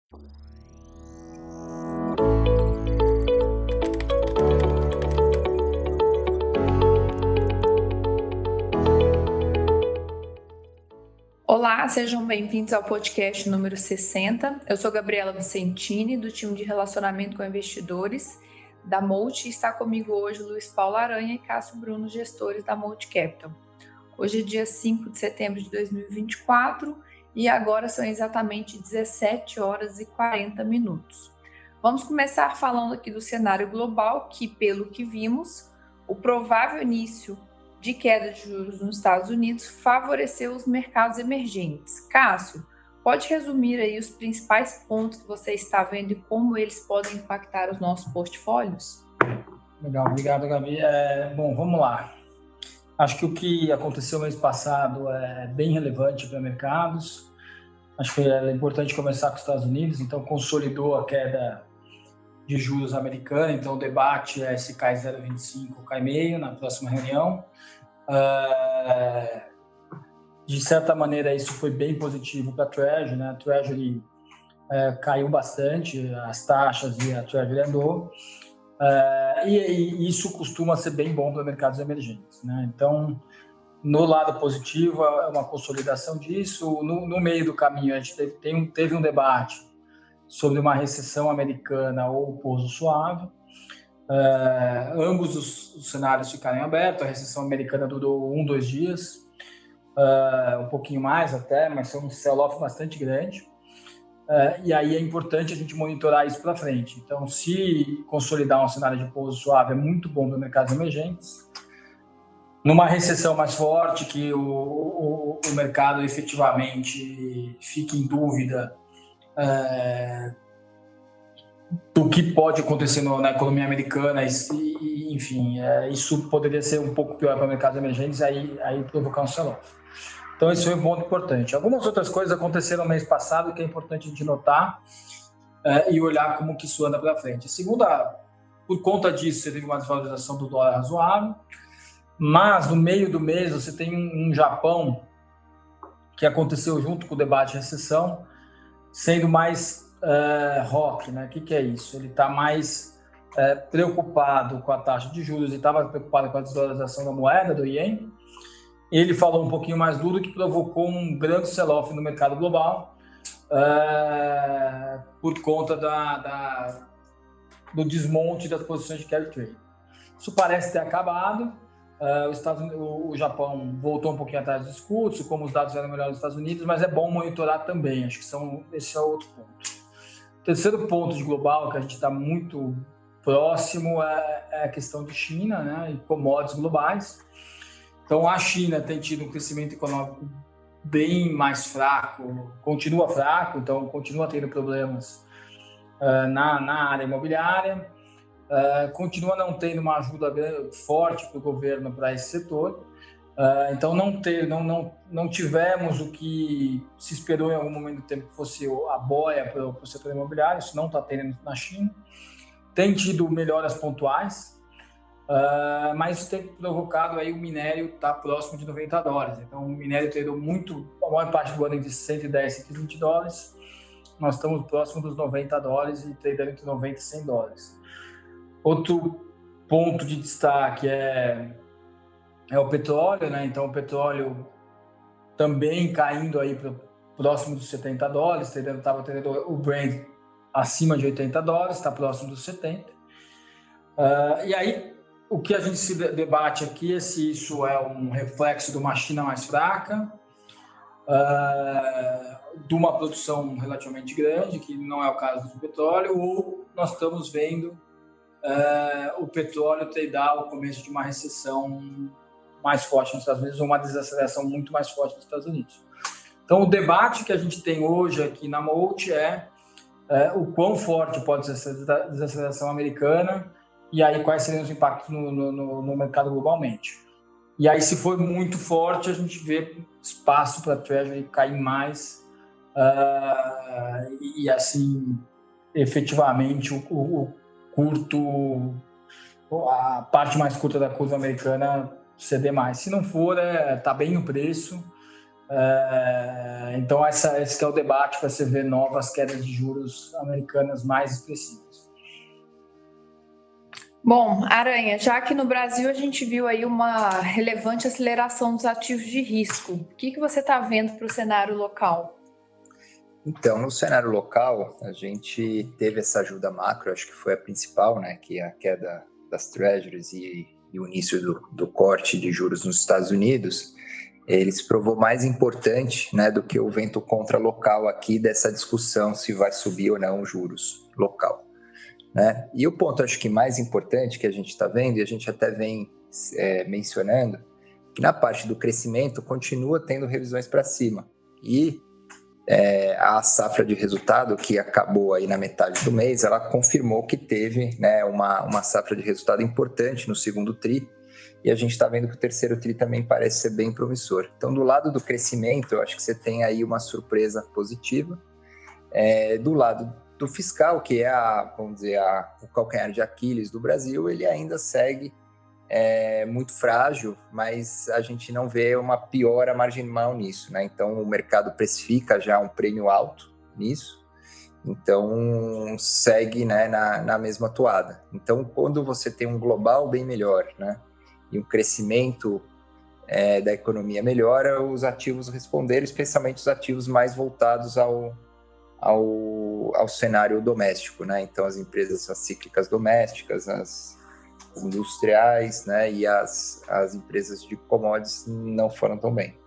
Olá, sejam bem-vindos ao podcast número 60. Eu sou Gabriela Vicentini, do time de relacionamento com investidores da Multi, e está comigo hoje Luiz Paulo Aranha e Cássio Bruno, gestores da Multi Capital. Hoje é dia 5 de setembro de 2024 e agora são exatamente 17 horas e 40 minutos. Vamos começar falando aqui do cenário global, que, pelo que vimos, o provável início de queda de juros nos Estados Unidos favoreceu os mercados emergentes. Cássio, pode resumir aí os principais pontos que você está vendo e como eles podem impactar os nossos portfólios? Legal, obrigado, Gabi. Bom, vamos lá. Acho que o que aconteceu mês passado é bem relevante para mercados. Acho que é importante começar com os Estados Unidos, então consolidou a queda de juros americana, então o debate é se cai 0,25 ou cai meio na próxima reunião. De certa maneira, isso foi bem positivo para a Treasury, né? A Treasury caiu bastante, as taxas e a Treasury andou, e isso costuma ser bem bom para mercados emergentes, né? Então, no lado positivo, é uma consolidação disso. No meio do caminho, a gente teve um debate sobre uma recessão americana ou pouso suave. Ambos os cenários ficaram abertos. A recessão americana durou 2 dias, um pouquinho mais até, mas foi um sell-off bastante grande. E aí é importante a gente monitorar isso para frente. Então, se consolidar um cenário de pouso suave é muito bom para mercados emergentes. Numa recessão mais forte, que o mercado efetivamente fique em dúvida do que pode acontecer na economia americana, e enfim, isso poderia ser um pouco pior para mercados emergentes, aí provocar um sell-off. Então, esse foi um ponto importante. Algumas outras coisas aconteceram no mês passado que é importante a gente notar e olhar como que isso anda para frente. A segunda, por conta disso, você teve uma desvalorização do dólar razoável, mas no meio do mês você tem um Japão que aconteceu junto com o debate de recessão, sendo mais rock, né? O que é isso? Ele está mais preocupado com a taxa de juros e estava preocupado com a desvalorização da moeda, do ien. Ele falou um pouquinho mais duro, que provocou um grande sell-off no mercado global por conta do desmonte das posições de carry trade. Isso parece ter acabado. O Japão voltou um pouquinho atrás do discurso, como os dados eram melhores nos Estados Unidos, mas é bom monitorar também. Acho que esse é outro ponto. O terceiro ponto de global, que a gente está muito próximo, é a questão de China, né, e commodities globais. Então, a China tem tido um crescimento econômico bem mais fraco, continua fraco, então continua tendo problemas na área imobiliária, continua não tendo uma ajuda forte para o governo para esse setor. Então, não tivemos o que se esperou em algum momento do tempo que fosse a boia para o setor imobiliário. Isso não está tendo na China. Tem tido melhoras pontuais, mas isso tem provocado aí o minério estar próximo de $90. Então, o minério tradou a maior parte do ano entre 110 e 120 dólares. Nós estamos próximo dos $90 e tradando entre 90 e 100 dólares. Outro ponto de destaque é o petróleo, né? Então, o petróleo também caindo aí próximo dos 70 dólares, estava tendo o Brent acima de 80 dólares, está próximo dos 70. E aí, o que a gente se debate aqui é se isso é um reflexo de uma China mais fraca, de uma produção relativamente grande, que não é o caso do petróleo, ou nós estamos vendo o petróleo tradar o começo de uma recessão mais forte nos Estados Unidos, ou uma desaceleração muito mais forte nos Estados Unidos. Então, o debate que a gente tem hoje aqui na Multi é o quão forte pode ser essa desaceleração americana, e aí quais seriam os impactos no mercado globalmente. E aí, se for muito forte, a gente vê espaço para a Treasury cair mais, e assim, efetivamente, a parte mais curta da curva americana ceder mais. Se não for, tá bem no preço, Então, esse que é o debate para você ver novas quedas de juros americanas mais expressivas. Bom, Aranha, já que no Brasil a gente viu aí uma relevante aceleração dos ativos de risco, o que você está vendo para o cenário local? Então, no cenário local, a gente teve essa ajuda macro, acho que foi a principal, né, que é a queda das treasuries e o início do corte de juros nos Estados Unidos. Ele se provou mais importante, né, do que o vento contra local aqui dessa discussão se vai subir ou não os juros local, né? E o ponto, acho que mais importante que a gente está vendo, e a gente até vem mencionando, que na parte do crescimento continua tendo revisões para cima. E a safra de resultado, que acabou aí na metade do mês, ela confirmou que teve, né, uma safra de resultado importante no segundo TRI, e a gente está vendo que o terceiro TRI também parece ser bem promissor. Então, do lado do crescimento, eu acho que você tem aí uma surpresa positiva. Do lado do fiscal, que é vamos dizer, o calcanhar de Aquiles do Brasil, ele ainda segue muito frágil, mas a gente não vê uma piora marginal nisso, né? Então, o mercado precifica já um prêmio alto nisso, então segue, né, na mesma toada. Então, quando você tem um global bem melhor, né, e um crescimento da economia melhora, os ativos responderam, especialmente os ativos mais voltados ao cenário doméstico, né? Então, as empresas as cíclicas domésticas, as industriais, né, e as empresas de commodities não foram tão bem.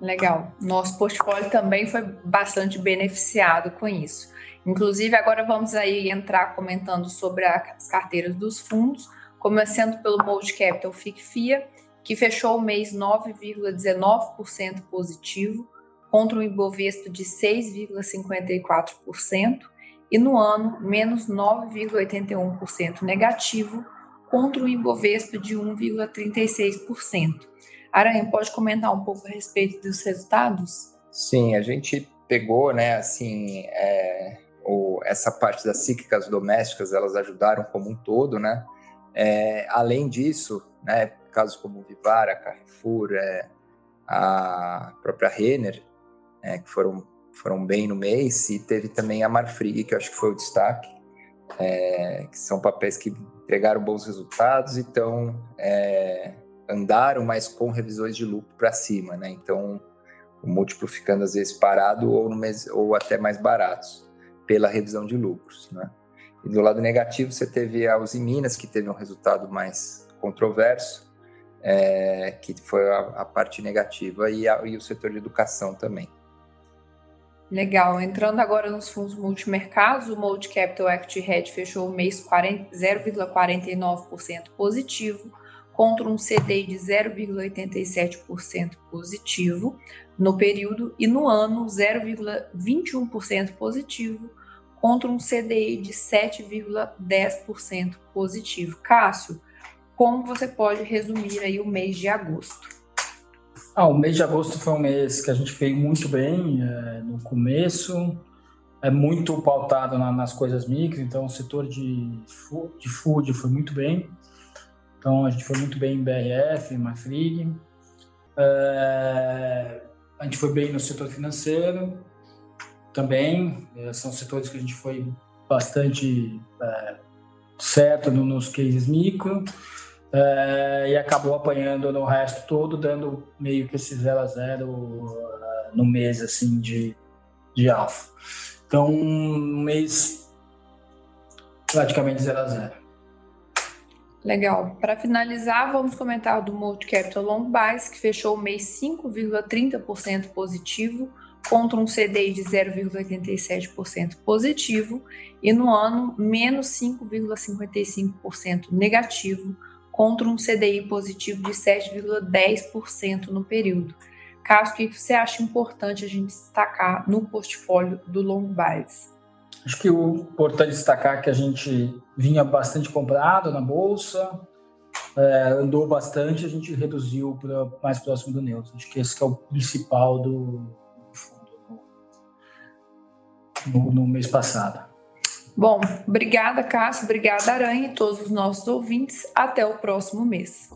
Legal. Nosso portfólio também foi bastante beneficiado com isso. Inclusive, agora vamos aí entrar comentando sobre as carteiras dos fundos, começando pelo Mold Capital FICFIA, que fechou o mês 9,19% positivo, contra um Ibovespa de 6,54%, e no ano, menos 9,81% negativo, contra um Ibovespa de 1,36%. Aranha, pode comentar um pouco a respeito dos resultados? Sim, a gente pegou, né, assim, essa parte das cíclicas domésticas, elas ajudaram como um todo, né? Além disso, né, casos como Vivara, Carrefour, a própria Renner, que foram bem no mês, e teve também a Marfrig, que eu acho que foi o destaque, que são papéis que entregaram bons resultados, então andaram, mas com revisões de lucro para cima, né? Então, o múltiplo ficando às vezes parado ou até mais baratos pela revisão de lucros, né? E do lado negativo, você teve a Uzi Minas, que teve um resultado mais controverso, que foi a parte negativa, e o setor de educação também. Legal. Entrando agora nos fundos multimercados, o Mold Capital Equity Hedge fechou o mês 0,49% positivo, contra um CDI de 0,87% positivo no período, e no ano 0,21% positivo, contra um CDI de 7,10% positivo. Cássio, como você pode resumir aí o mês de agosto? O mês de agosto foi um mês que a gente fez muito bem no começo, muito pautado nas coisas micro, então o setor de food foi muito bem, então a gente foi muito bem em BRF, Marfrig, a gente foi bem no setor financeiro também, são setores que a gente foi bastante certo nos cases micro, e acabou apanhando no resto todo, dando meio que esse 0 a 0 no mês assim, de alfa. Então, um mês praticamente 0 a 0. Legal. Para finalizar, vamos comentar do Mold Capital Long Bias, que fechou o mês 5,30% positivo, contra um CDI de 0,87% positivo, e no ano, menos 5,55% negativo, contra um CDI positivo de 7,10% no período. Cássio, o que você acha importante a gente destacar no portfólio do Long Bias? Acho que o importante destacar é que a gente vinha bastante comprado na bolsa, andou bastante, a gente reduziu para mais próximo do neutro. Acho que esse que é o principal do fundo no mês passado. Bom, obrigada, Cássio, obrigada, Aranha, e todos os nossos ouvintes. Até o próximo mês.